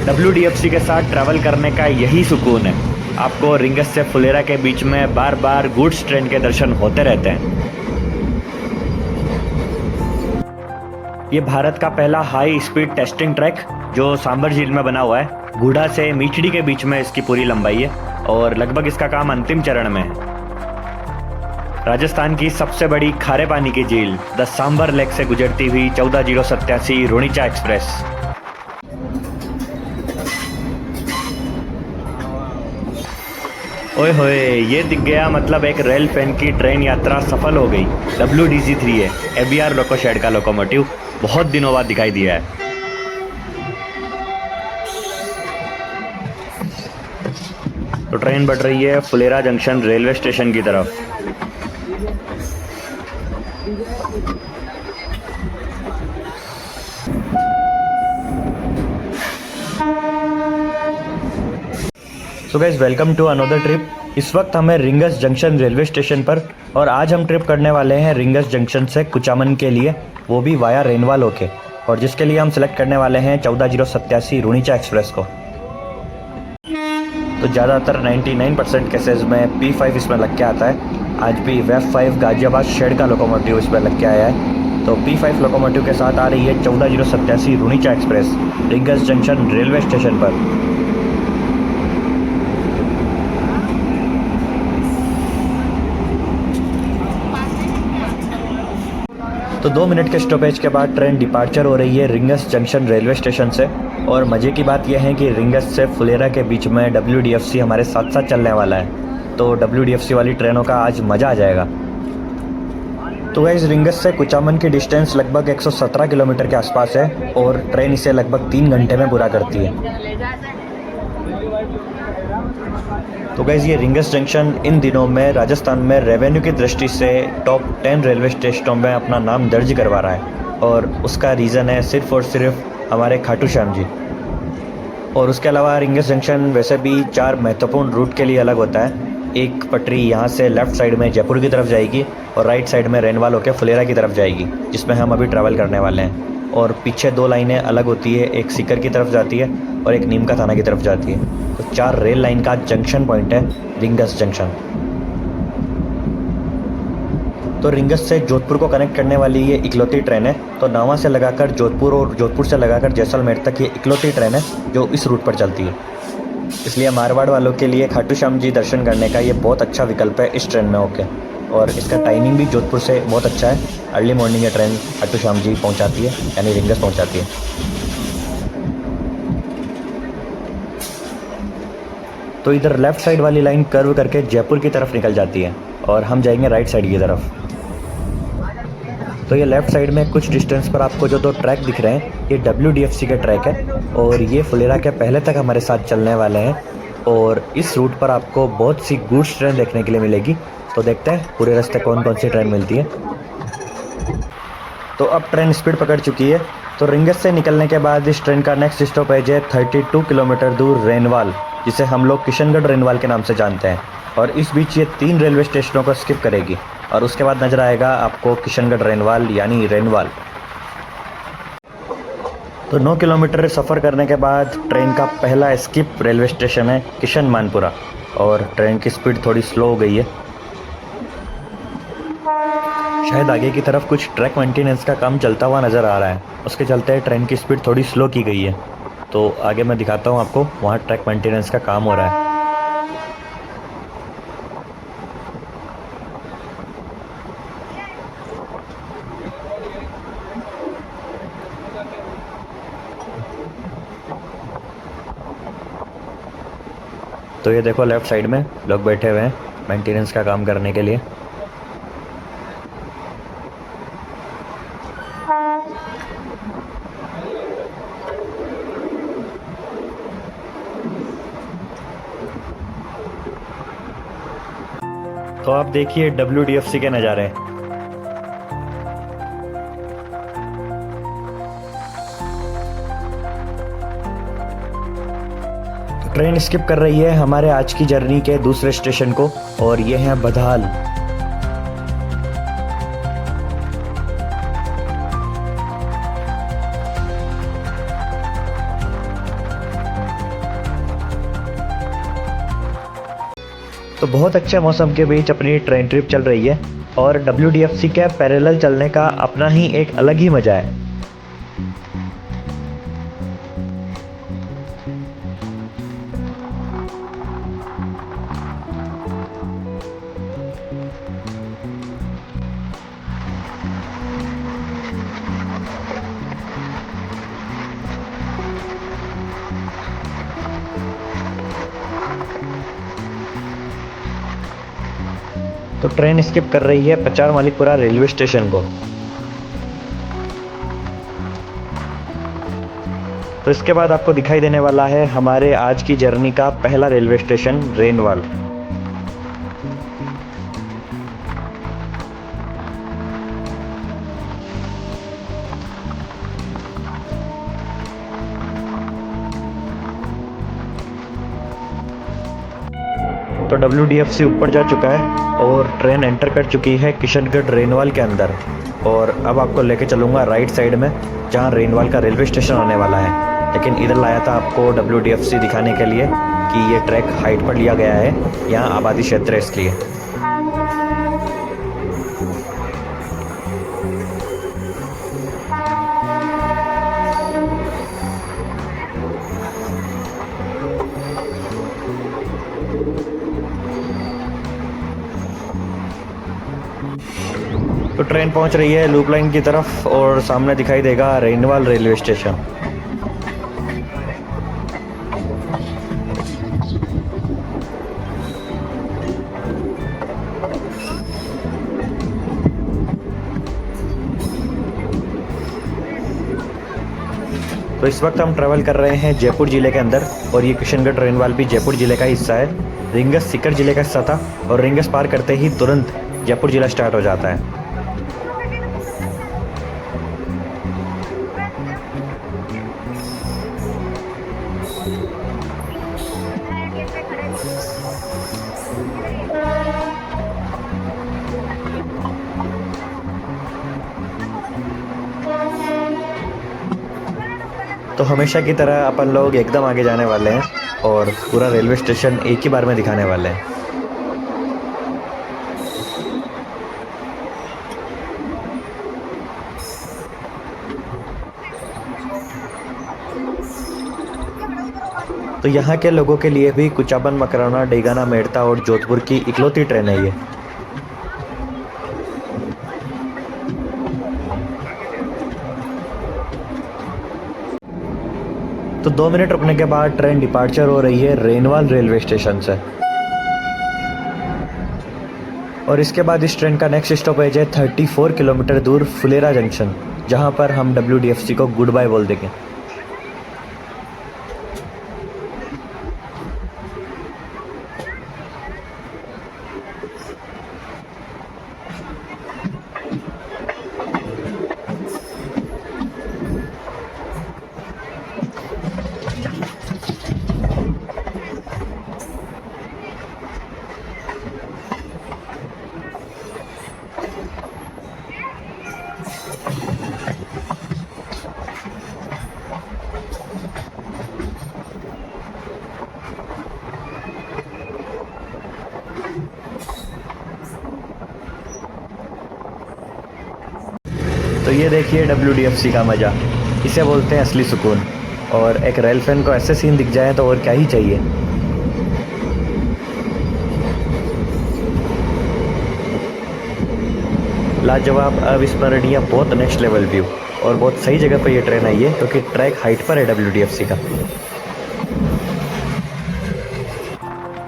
WDFC के साथ travel करने का यही सुकून है। आपको रिंगस से फुलेरा के बीच में बार बार गुड्स ट्रेन के दर्शन होते रहते हैं। ये भारत का पहला हाई स्पीड टेस्टिंग ट्रैक जो सांबर झील में बना हुआ है। गूढ़ा से मीठड़ी के बीच में इसकी पूरी लंबाई है और लगभग इसका काम अंतिम चरण में है। राजस्थान की सबसे बड़ी खारे पानी की झील द सांबर लेक से गुजरती हुई 14087 रुणीचा एक्सप्रेस। ओए होए, ये दिख गया, मतलब एक रेल फैन की ट्रेन यात्रा सफल हो गई। WDC-3 है, ABR लोको शेड का लोकोमोटिव, बहुत दिनों बाद दिखाई दिया है। तो ट्रेन बढ़ रही है फुलेरा जंक्शन रेलवे स्टेशन की तरफ। So guys, welcome to another trip. इस वक्त हमें रिंगस जंक्शन रेलवे स्टेशन पर, और आज हम ट्रिप करने वाले हैं रिंगस जंक्शन से कुचामन के लिए, वो भी वाया रेनवाल होके, और जिसके लिए हम सिलेक्ट करने वाले हैं 14087 रुणीचा एक्सप्रेस को। तो ज़्यादातर 99% केसेस में P5 इसमें लग के आता है। आज भी WEF5 गाजियाबाद शेड का लोकोमोटिव इसमें लग के आया है। तो P5 लोकोमोटिव के साथ आ रही है 14087 Runicha express Ringas junction railway station पर। तो 2 मिनट के स्टॉपेज के बाद ट्रेन डिपार्चर हो रही है रिंगस जंक्शन रेलवे स्टेशन से। और मज़े की बात यह है कि रिंगस से फुलेरा के बीच में WDFC हमारे साथ साथ चलने वाला है। तो WDFC वाली ट्रेनों का आज मज़ा आ जाएगा। तो गाइस, रिंगस से कुचामन की डिस्टेंस लगभग 117 किलोमीटर के आसपास है और ट्रेन इसे लगभग 3 घंटे में पूरा करती है। तो गाइस, ये रिंगस जंक्शन इन दिनों में राजस्थान में रेवेन्यू की दृष्टि से टॉप 10 रेलवे स्टेशनों में अपना नाम दर्ज करवा रहा है, और उसका रीज़न है सिर्फ और सिर्फ हमारे खाटू श्याम जी। और उसके अलावा रिंगस जंक्शन वैसे भी 4 महत्वपूर्ण रूट के लिए अलग होता है। एक पटरी यहाँ से लेफ़्ट साइड में जयपुर की तरफ जाएगी और राइट साइड में रेनवाल होकर फुलेरा की तरफ जाएगी, जिसमें हम अभी ट्रैवल करने वाले हैं। और पीछे 2 लाइनें अलग होती है, एक सीकर की तरफ जाती है और एक नीम का थाना की तरफ जाती है। तो 4 रेल लाइन का जंक्शन पॉइंट है रिंगस जंक्शन। तो रिंगस से जोधपुर को कनेक्ट करने वाली ये इकलौती ट्रेन है। तो नावा से लगाकर जोधपुर और जोधपुर से लगाकर जैसलमेर तक ये इकलौती ट्रेन है जो इस रूट पर चलती है। इसलिए मारवाड़ वालों के लिए खाटू श्याम जी दर्शन करने का ये बहुत अच्छा विकल्प है इस ट्रेन में होके। और इसका टाइमिंग भी जोधपुर से बहुत अच्छा है। अर्ली मॉर्निंग ये ट्रेन खाटू श्याम जी पहुँचाती है, यानी रिंगस पहुँचाती है। तो इधर लेफ़्ट साइड वाली लाइन कर्व करके जयपुर की तरफ निकल जाती है और हम जाएंगे राइट साइड की तरफ। तो ये लेफ़्ट साइड में कुछ डिस्टेंस पर आपको जो 2 ट्रैक दिख रहे हैं, ये WDFC के ट्रैक है और ये फुलेरा के पहले तक हमारे साथ चलने वाले हैं। और इस रूट पर आपको बहुत सी गुड्स ट्रेन देखने के लिए मिलेगी। तो देखते हैं पूरे रास्ते कौन कौन सी ट्रेन मिलती है। तो अब ट्रेन स्पीड पकड़ चुकी है। तो रिंगस से निकलने के बाद इस ट्रेन का नेक्स्ट स्टॉपेज है 32 किलोमीटर दूर रेनवाल, जिसे हम लोग किशनगढ़ रेनवाल के नाम से जानते हैं। और इस बीच ये 3 रेलवे स्टेशनों को स्किप करेगी और उसके बाद नजर आएगा आपको किशनगढ़ रेनवाल, यानी रेनवाल। तो 9 किलोमीटर सफ़र करने के बाद ट्रेन का पहला स्किप रेलवे स्टेशन है किशन मानपुरा, और ट्रेन की स्पीड थोड़ी स्लो हो गई है। शायद आगे की तरफ कुछ ट्रैक मेंटेनेंस का काम चलता हुआ नज़र आ रहा है, उसके चलते ट्रेन की स्पीड थोड़ी स्लो की गई है। तो आगे मैं दिखाता हूँ आपको, वहाँ ट्रैक मेंटेनेंस का काम हो रहा है। तो ये देखो लेफ़्ट साइड में लोग बैठे हुए हैं मेंटेनेंस का काम करने के लिए। तो आप देखिए WDFC के नज़ारे। ट्रेन स्किप कर रही है हमारे आज की जर्नी के दूसरे स्टेशन को, और ये है बधाल। तो बहुत अच्छे मौसम के बीच अपनी ट्रेन ट्रिप चल रही है, और WDFC के पैरेलल चलने का अपना ही एक अलग ही मज़ा है। तो ट्रेन स्किप कर रही है पचार मालिकपुरा रेलवे स्टेशन को। तो इसके बाद आपको दिखाई देने वाला है हमारे आज की जर्नी का पहला रेलवे स्टेशन रेनवाल। तो WDFC ऊपर जा चुका है और ट्रेन एंटर कर चुकी है किशनगढ़ रेनवाल के अंदर, और अब आपको लेके चलूँगा राइट साइड में जहाँ रेनवाल का रेलवे स्टेशन आने वाला है। लेकिन इधर लाया था आपको WDFC दिखाने के लिए कि ये ट्रैक हाइट पर लिया गया है, यहाँ आबादी क्षेत्र है इसलिए। तो ट्रेन पहुंच रही है लूप लाइन की तरफ, और सामने दिखाई देगा रेनवाल रेलवे स्टेशन। तो इस वक्त हम ट्रैवल कर रहे हैं जयपुर ज़िले के अंदर, और ये किशनगढ़ रेनवाल भी जयपुर ज़िले का हिस्सा है। रिंगस सीकर ज़िले का हिस्सा था, और रिंगस पार करते ही तुरंत जयपुर ज़िला स्टार्ट हो जाता है। तो हमेशा की तरह अपन लोग एकदम आगे जाने वाले हैं, और पूरा रेलवे स्टेशन एक ही बार में दिखाने वाले हैं। तो यहाँ के लोगों के लिए भी कुचाबन, मकराना, डेगाना, मेड़ता और जोधपुर की इकलौती ट्रेन है ये। तो 2 मिनट रुकने के बाद ट्रेन डिपार्चर हो रही है रेनवाल रेलवे स्टेशन से, और इसके बाद इस ट्रेन का नेक्स्ट स्टॉपेज है 34 किलोमीटर दूर फुलेरा जंक्शन, जहां पर हम WDFC को गुड बाय बोल देंगे। तो ये देखिए WDFC का मज़ा, इसे बोलते हैं असली सुकून। और एक रेल फैन को ऐसे सीन दिख जाए तो और क्या ही चाहिए। लाजवाब, अविस्मरणीय, बहुत नेक्स्ट लेवल व्यू, और बहुत सही जगह पर ये ट्रेन आई है क्योंकि ट्रैक हाइट पर है WDFC का।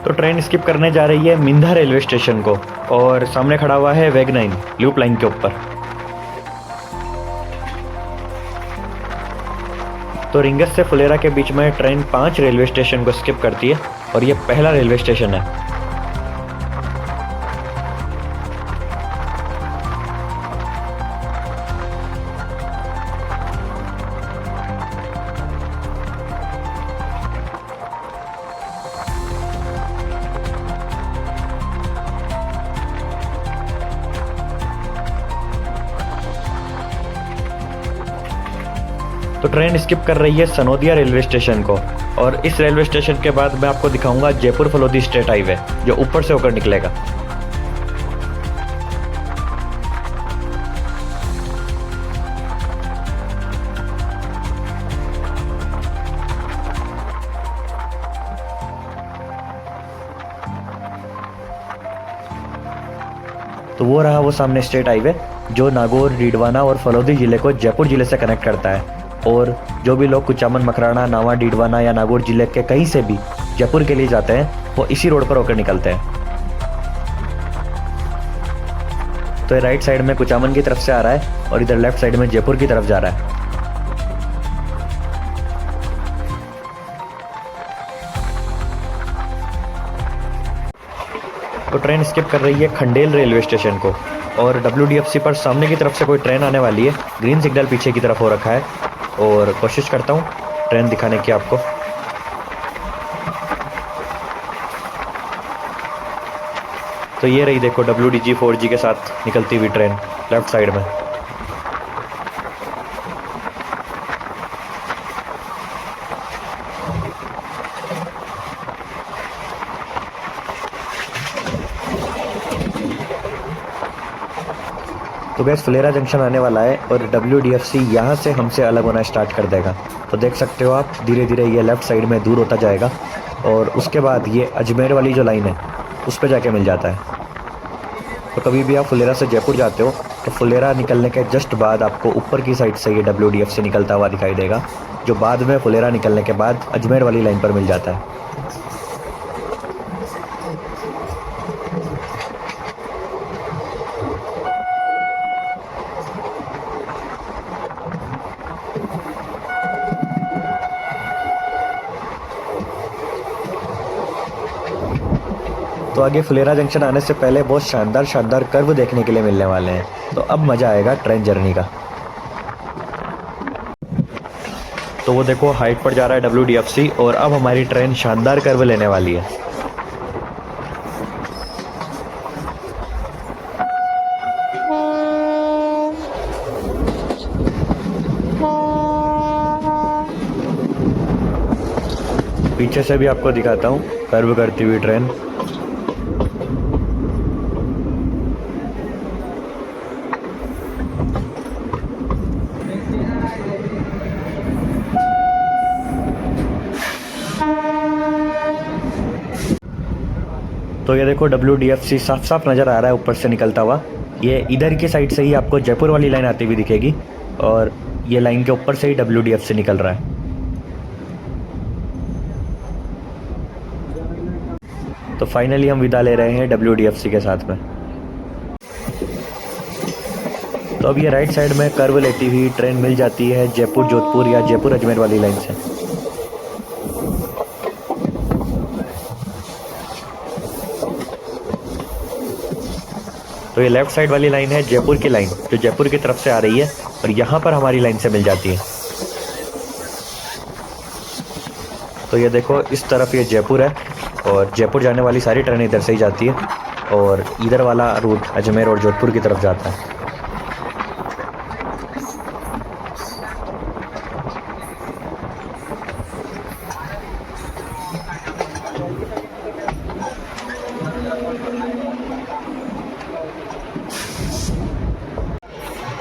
तो ट्रेन स्किप करने जा रही है मिंधा रेलवे स्टेशन को, और सामने खड़ा हुआ है वेग 9 लूप लाइन के ऊपर। तो रिंगस से फुलेरा के बीच में ट्रेन 5 रेलवे स्टेशन को स्किप करती है, और ये पहला रेलवे स्टेशन है। ट्रेन स्किप कर रही है सनोदिया रेलवे स्टेशन को, और इस रेलवे स्टेशन के बाद मैं आपको दिखाऊंगा जयपुर फलोदी स्टेट हाईवे जो ऊपर से होकर निकलेगा। तो वो रहा वो सामने स्टेट हाईवे जो नागौर, डीडवाना और फलोदी ज़िले को जयपुर ज़िले से कनेक्ट करता है। और जो भी लोग कुचामन, मकराना, नावा, डीडवाना या नागौर ज़िले के कहीं से भी जयपुर के लिए जाते हैं वो इसी रोड पर होकर निकलते हैं। तो ये राइट साइड में कुचामन की तरफ से आ रहा है और इधर लेफ्ट साइड में जयपुर की तरफ जा रहा है। तो ट्रेन स्किप कर रही है खंडेल रेलवे स्टेशन को, और WDFC पर सामने की तरफ से कोई ट्रेन आने वाली है। ग्रीन सिग्नल पीछे की तरफ हो रखा है और कोशिश करता हूँ ट्रेन दिखाने की आपको। तो ये रही देखो WDG 4G के साथ निकलती हुई ट्रेन लेफ्ट साइड में। तो गैस फुलेरा जंक्शन आने वाला है और WDFC यहाँ से हमसे अलग होना स्टार्ट कर देगा। तो देख सकते हो आप धीरे धीरे ये लेफ़्ट साइड में दूर होता जाएगा और उसके बाद ये अजमेर वाली जो लाइन है उस पर जाके मिल जाता है। तो कभी भी आप फुलेरा से जयपुर जाते हो तो फुलेरा निकलने के जस्ट बाद आपको ऊपर की साइड से ये WDFC निकलता हुआ दिखाई देगा, जो बाद में फुलेरा निकलने के बाद अजमेर वाली लाइन पर मिल जाता है। तो आगे फुलेरा जंक्शन आने से पहले बहुत शानदार शानदार कर्व देखने के लिए मिलने वाले हैं। तो अब मज़ा आएगा ट्रेन जर्नी का। तो वो देखो हाइट पर जा रहा है WDFC और अब हमारी ट्रेन शानदार कर्व लेने वाली है। पीछे से भी आपको दिखाता हूँ कर्व करती हुई ट्रेन। तो ये देखो WDFC साफ साफ नज़र आ रहा है ऊपर से निकलता हुआ। ये इधर की साइड से ही आपको जयपुर वाली लाइन आती हुई दिखेगी और ये लाइन के ऊपर से ही WDFC निकल रहा है। तो फाइनली हम विदा ले रहे हैं WDFC के साथ में। तो अब ये राइट साइड में कर्व लेती हुई ट्रेन मिल जाती है जयपुर जोधपुर या जयपुर अजमेर वाली लाइन से। तो ये लेफ़्ट साइड वाली लाइन है जयपुर की लाइन जो जयपुर की तरफ से आ रही है और यहाँ पर हमारी लाइन से मिल जाती है। तो ये देखो इस तरफ ये जयपुर है और जयपुर जाने वाली सारी ट्रेनें इधर से ही जाती है और इधर वाला रूट अजमेर और जोधपुर की तरफ जाता है।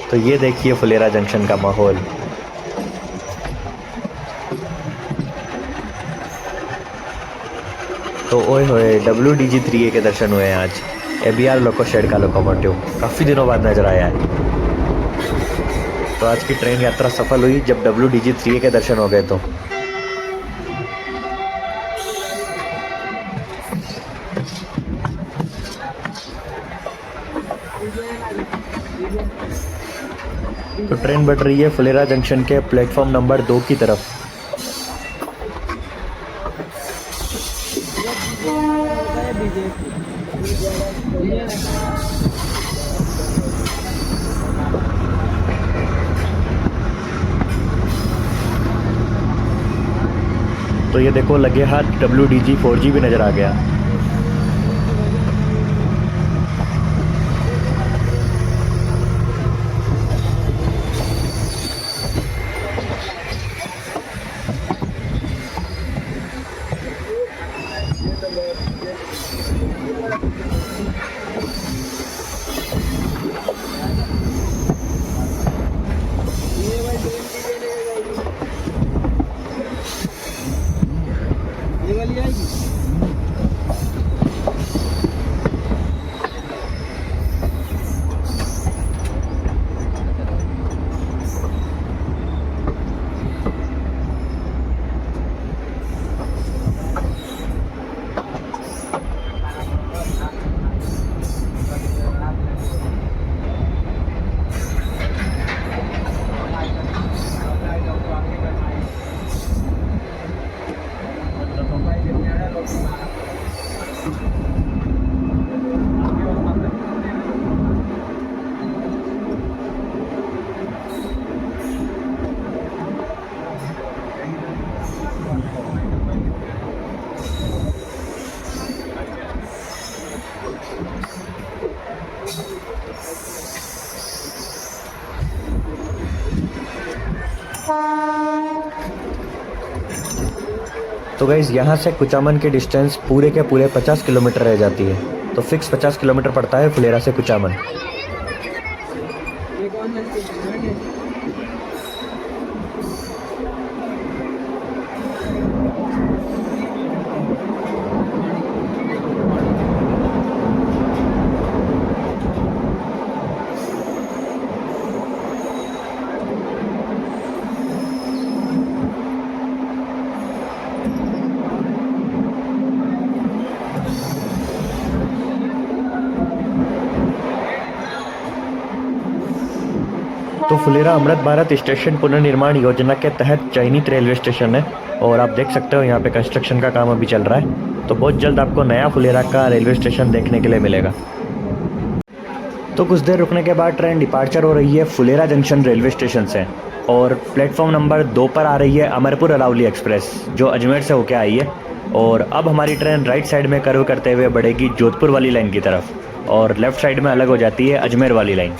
तो ये देखिए फुलेरा जंक्शन का माहौल। तो ओए होए WDG 3A के दर्शन हुए हैं आज। ABR लोको शेड का लोकोमोटिव काफ़ी दिनों बाद नजर आया है। तो आज की ट्रेन यात्रा सफल हुई जब WDG 3A के दर्शन हो गए। तो ट्रेन बढ़ रही है फुलेरा जंक्शन के प्लेटफॉर्म नंबर 2 की तरफ। तो ये देखो लगे हाथ WDG 4G भी नज़र आ गया। तो गाइज़ यहाँ से कुचामन की डिस्टेंस पूरे के पूरे 50 किलोमीटर रह जाती है। तो फिक्स 50 किलोमीटर पड़ता है फुलेरा से कुचामन। तो फुलेरा अमृत भारत स्टेशन पुनर्निर्माण योजना के तहत चयनित रेलवे स्टेशन है और आप देख सकते हो यहाँ पे कंस्ट्रक्शन का काम अभी चल रहा है। तो बहुत जल्द आपको नया फुलेरा का रेलवे स्टेशन देखने के लिए मिलेगा। तो कुछ देर रुकने के बाद ट्रेन डिपार्चर हो रही है फुलेरा जंक्शन रेलवे स्टेशन से और प्लेटफॉर्म नंबर 2 पर आ रही है अमरपुर अरावली एक्सप्रेस जो अजमेर से होकर आई है। और अब हमारी ट्रेन राइट साइड में कर्व करते हुए बढ़ेगी जोधपुर वाली लाइन की तरफ और लेफ्ट साइड में अलग हो जाती है अजमेर वाली लाइन।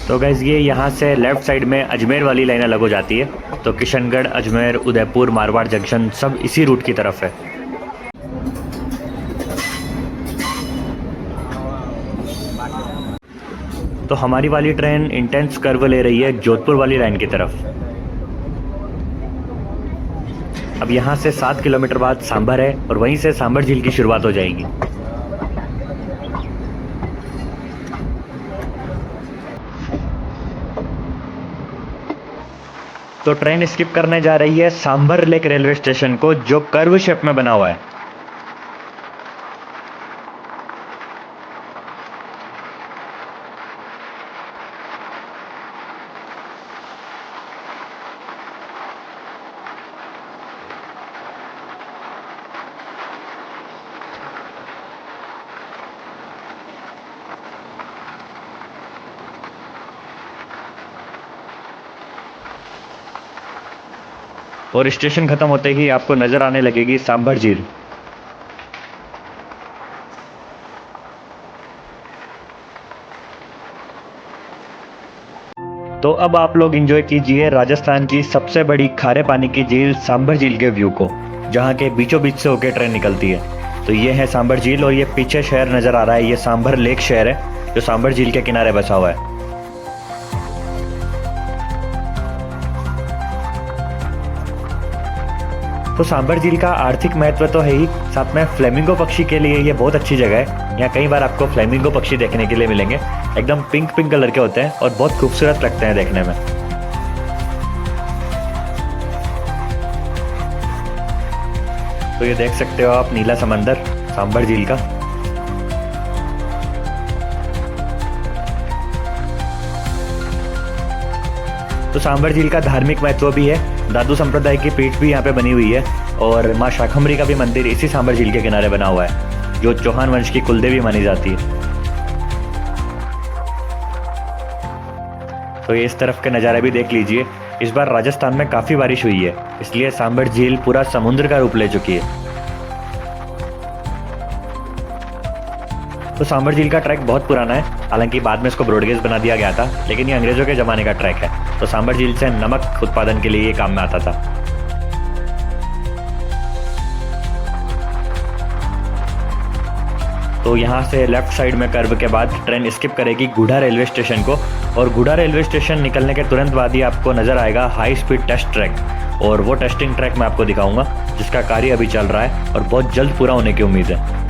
तो गाइज़ ये यहाँ से लेफ़्ट साइड में अजमेर वाली लाइन अलग हो जाती है। तो किशनगढ़, अजमेर, उदयपुर, मारवाड़ जंक्शन सब इसी रूट की तरफ है। तो हमारी वाली ट्रेन इंटेंस कर्व ले रही है जोधपुर वाली लाइन की तरफ। अब यहाँ से 7 किलोमीटर बाद सांभर है और वहीं से सांभर झील की शुरुआत हो जाएगी। तो ट्रेन स्किप करने जा रही है सांभर लेक रेलवे स्टेशन को जो कर्व शेप में बना हुआ है। और स्टेशन खत्म होते ही आपको नजर आने लगेगी सांभर झील। तो अब आप लोग एंजॉय कीजिए राजस्थान की सबसे बड़ी खारे पानी की झील सांभर झील के व्यू को, जहाँ के बीचों बीच से होकर ट्रेन निकलती है। तो ये है सांभर झील और ये पीछे शहर नजर आ रहा है, ये सांभर लेक शहर है जो सांभर झील के किनारे बसा हुआ है। तो सांभर झील का आर्थिक महत्व तो है ही, साथ में फ्लेमिंगो पक्षी के लिए ये बहुत अच्छी जगह है। यहाँ कई बार आपको फ्लेमिंगो पक्षी देखने के लिए मिलेंगे, एकदम पिंक पिंक कलर के होते हैं और बहुत खूबसूरत लगते हैं देखने में। तो ये देख सकते हो आप नीला समंदर सांभर झील का। तो सांभर झील का धार्मिक महत्व भी है, दादू संप्रदाय की पीठ भी यहाँ पे बनी हुई है और माँ शाकंभरी का भी मंदिर इसी सांभर झील के किनारे बना हुआ है जो चौहान वंश की कुलदेवी मानी जाती है। तो ये इस तरफ के नज़ारे भी देख लीजिए। इस बार राजस्थान में काफ़ी बारिश हुई है, इसलिए सांभर झील पूरा समुद्र का रूप ले चुकी है। तो सांबर झील का ट्रैक बहुत पुराना है, हालांकि बाद में इसको ब्रॉडगेज बना दिया गया था, लेकिन ये अंग्रेज़ों के ज़माने का ट्रैक है। तो सांबर झील से नमक उत्पादन के लिए ये काम में आता था। तो यहाँ से लेफ्ट साइड में कर्व के बाद ट्रेन स्किप करेगी गुढ़ा रेलवे स्टेशन को, और गुढ़ा रेलवे स्टेशन निकलने के तुरंत बाद ही आपको नज़र आएगा हाई स्पीड टेस्ट ट्रैक, और वो टेस्टिंग ट्रैक मैं आपको दिखाऊंगा जिसका कार्य अभी चल रहा है और बहुत जल्द पूरा होने की उम्मीद है।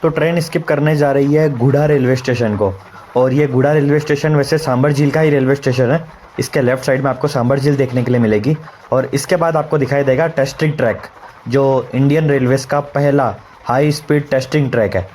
तो ट्रेन स्किप करने जा रही है गुढ़ा रेलवे स्टेशन को, और ये गुढ़ा रेलवे स्टेशन वैसे सांबर झील का ही रेलवे स्टेशन है। इसके लेफ्ट साइड में आपको सांबर झील देखने के लिए मिलेगी, और इसके बाद आपको दिखाई देगा टेस्टिंग ट्रैक, जो इंडियन रेलवेज का पहला हाई स्पीड टेस्टिंग ट्रैक है।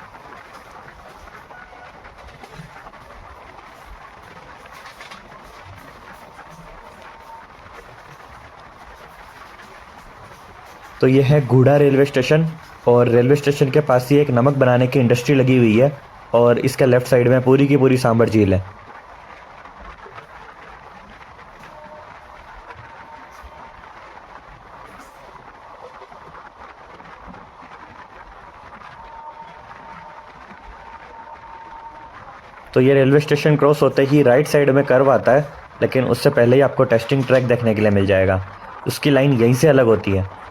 तो ये है गुढ़ा रेलवे स्टेशन, और रेलवे स्टेशन के पास ही एक नमक बनाने की इंडस्ट्री लगी हुई है, और इसके लेफ्ट साइड में पूरी की पूरी सांबर झील है। तो ये रेलवे स्टेशन क्रॉस होते ही राइट साइड में कर्व आता है, लेकिन उससे पहले ही आपको टेस्टिंग ट्रैक देखने के लिए मिल जाएगा। उसकी लाइन यहीं से अलग होती है।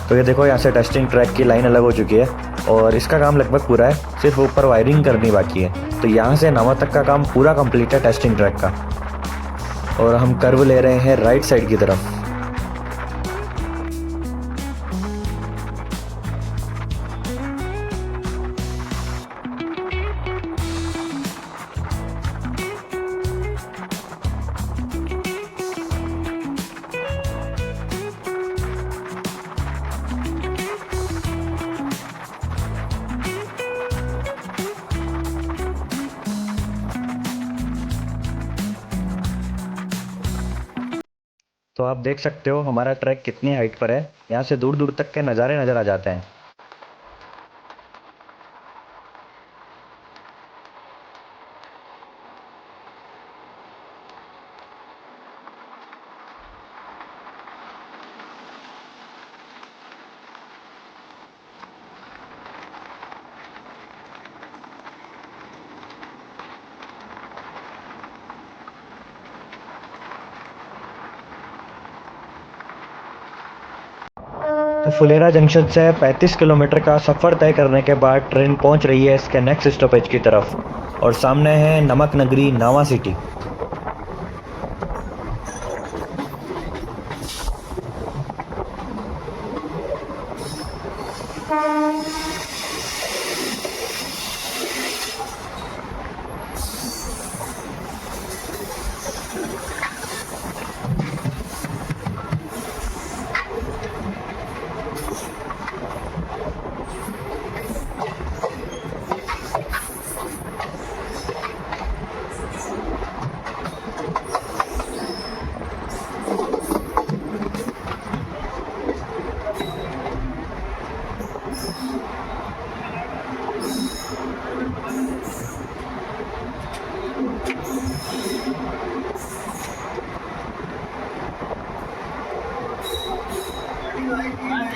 तो ये देखो, यहाँ से टेस्टिंग ट्रैक की लाइन अलग हो चुकी है, और इसका काम लगभग पूरा है, सिर्फ ऊपर वायरिंग करनी बाकी है। तो यहाँ से नवा तक का काम पूरा कंप्लीट है टेस्टिंग ट्रैक का, और हम कर्व ले रहे हैं राइट साइड की तरफ। तो आप देख सकते हो हमारा ट्रैक कितनी हाइट पर है, यहाँ से दूर दूर तक के नज़ारे नज़र आ जाते हैं। तो फुलेरा जंक्शन से 35 किलोमीटर का सफ़र तय करने के बाद ट्रेन पहुंच रही है इसके नेक्स्ट स्टॉपेज की तरफ, और सामने है नमक नगरी नावा सिटी।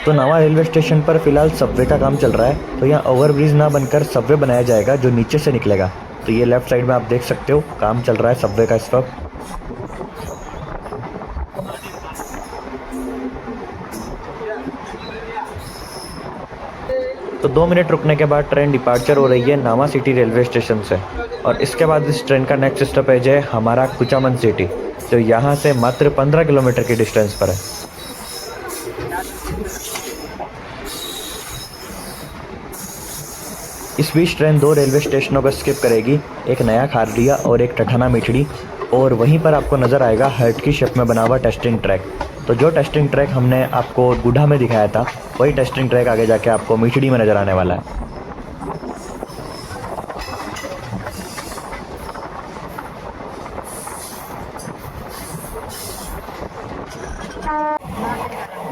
तो नवा रेलवे स्टेशन पर फिलहाल सबवे का काम चल रहा है, तो यहाँ ओवरब्रिज ना बनकर सबवे बनाया जाएगा जो नीचे से निकलेगा। तो ये लेफ्ट साइड में आप देख सकते हो काम चल रहा है सबवे का इस वक्त। तो 2 मिनट रुकने के बाद ट्रेन डिपार्चर हो रही है नावा सिटी रेलवे स्टेशन से, और इसके बाद इस ट्रेन का नेक्स्ट स्टॉपेज है हमारा कुचामन सिटी, जो यहाँ से मात्र 15 किलोमीटर की डिस्टेंस पर है। इस बीच ट्रेन 2 रेलवे स्टेशनों को स्किप करेगी, एक नया खारलिया और एक टठाना मिठड़ी, और वहीं पर आपको नज़र आएगा हार्ट की शेप में बना हुआ टेस्टिंग ट्रैक। तो जो टेस्टिंग ट्रैक हमने आपको गुढ़ा में दिखाया था, वही टेस्टिंग ट्रैक आगे जाके आपको मिठड़ी में नज़र आने वाला है।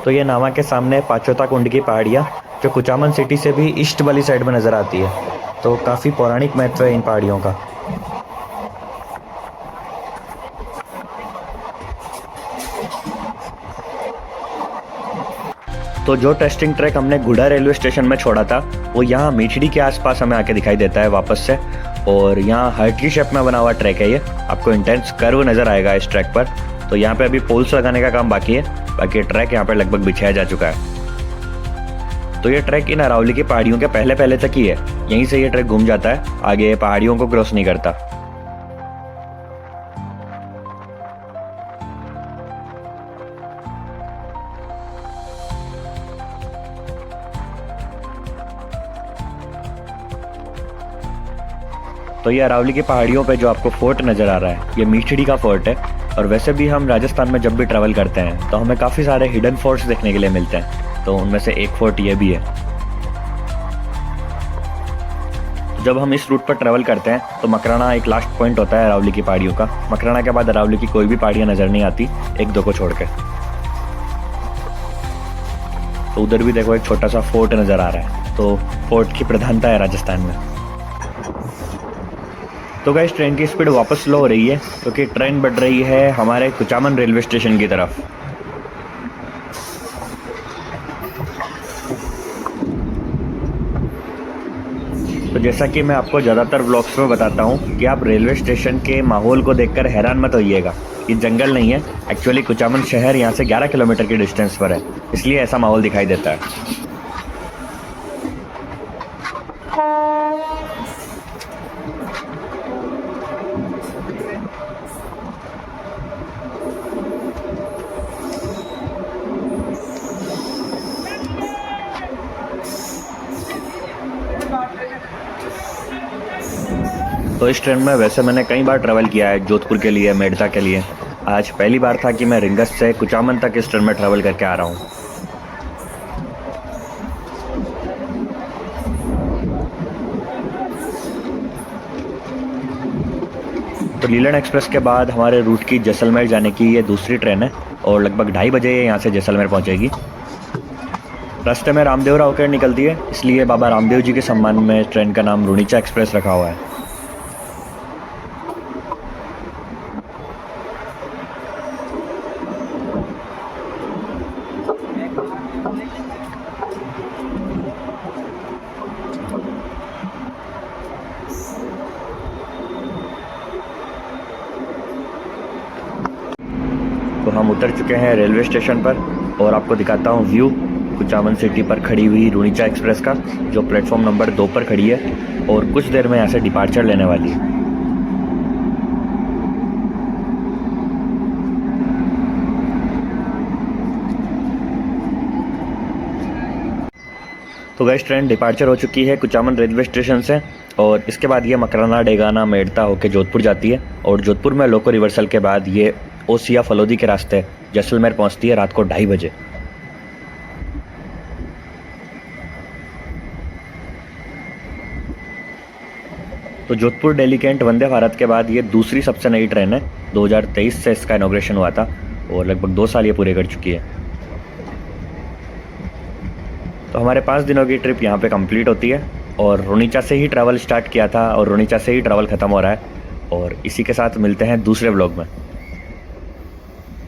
तो ये नावा के सामने पाचोता कुंड की पहाड़ियाँ जो कुचामन सिटी से भी ईस्ट वाली साइड में नज़र आती है, तो काफ़ी पौराणिक महत्व है इन पहाड़ियों का। तो जो टेस्टिंग ट्रैक हमने गुड़ा रेलवे स्टेशन में छोड़ा था वो यहाँ मीठड़ी के आसपास हमें आके दिखाई देता है वापस से, और यहाँ हार्ट की शेप में बना हुआ ट्रैक है ये। आपको इंटेंस कर्व नज़र आएगा इस ट्रैक पर। तो यहाँ पे अभी पोल्स लगाने का काम बाकी है, बाकी ट्रैक यहाँ पे लगभग बिछाया जा चुका है। तो ये ट्रैक इन अरावली की पहाड़ियों के पहले पहले तक ही है, यहीं से ये ट्रैक घूम जाता है, आगे पहाड़ियों को क्रॉस नहीं करता। तो ये अरावली की पहाड़ियों पे जो आपको फोर्ट नज़र आ रहा है ये मीठड़ी का फोर्ट है। और वैसे भी हम राजस्थान में जब भी ट्रैवल करते हैं तो हमें काफ़ी सारे हिडन फोर्ट्स देखने के लिए मिलते हैं, तो उनमें से एक फोर्ट ये भी है। जब हम इस रूट पर ट्रैवल करते हैं तो मकराना एक लास्ट पॉइंट होता है अरावली की पहाड़ियों का। मकराना के बाद अरावली की कोई भी पहाड़ियाँ नज़र नहीं आती, एक दो को छोड़ के। तो उधर भी देखो एक छोटा सा फोर्ट नज़र आ रहा है, तो फोर्ट की प्रधानता है राजस्थान में। तो गाइस ट्रेन की स्पीड वापस स्लो हो रही है क्योंकि ट्रेन बढ़ रही है हमारे कुचामन रेलवे स्टेशन की तरफ। तो जैसा कि मैं आपको ज़्यादातर व्लॉग्स में बताता हूँ कि आप रेलवे स्टेशन के माहौल को देखकर हैरान मत होइएगा। ये जंगल नहीं है, एक्चुअली कुचामन शहर यहाँ से 11 किलोमीटर की डिस्टेंस पर है, इसलिए ऐसा माहौल दिखाई देता है। तो इस ट्रेन में वैसे मैंने कई बार ट्रैवल किया है, जोधपुर के लिए, मेड़ता के लिए। आज पहली बार था कि मैं रिंगस से कुचामन तक इस ट्रेन में ट्रैवल करके आ रहा हूँ। तो लीलन एक्सप्रेस के बाद हमारे रूट की जैसलमेर जाने की ये दूसरी ट्रेन है और लगभग 2:30 बजे ये यहाँ से जैसलमेर पहुँचेगी। रास्ते में रामदेवरा होकर निकलती है, इसलिए बाबा रामदेव जी के सम्मान में ट्रेन का नाम रुणीचा एक्सप्रेस रखा हुआ है। तो हम उतर चुके हैं रेलवे स्टेशन पर और आपको दिखाता हूँ व्यू कुचामन सिटी पर खड़ी हुई रुणीचा एक्सप्रेस का, जो प्लेटफॉर्म नंबर 2 पर खड़ी है और कुछ देर में यहाँ से डिपार्चर लेने वाली है। तो गाइस ट्रेन डिपार्चर हो चुकी है कुचामन रेलवे स्टेशन से और इसके बाद ये मकराना, डेगाना, मेड़ता होकर जोधपुर जाती है और जोधपुर में लोको रिवर्सल के बाद ये ओसिया फलोदी के रास्ते जैसलमेर पहुंचती है रात को 2:30 बजे। तो जोधपुर दिल्ली कैंट वंदे भारत के बाद ये दूसरी सबसे नई ट्रेन है। 2023 से इसका इनॉग्रेशन हुआ था और लगभग 2 साल ये पूरे कर चुकी है। तो हमारे 5 दिनों की ट्रिप यहाँ पे कंप्लीट होती है और रुणीचा से ही ट्रैवल स्टार्ट किया था और रुणीचा से ही ट्रैवल ख़त्म हो रहा है। और इसी के साथ मिलते हैं दूसरे व्लॉग में।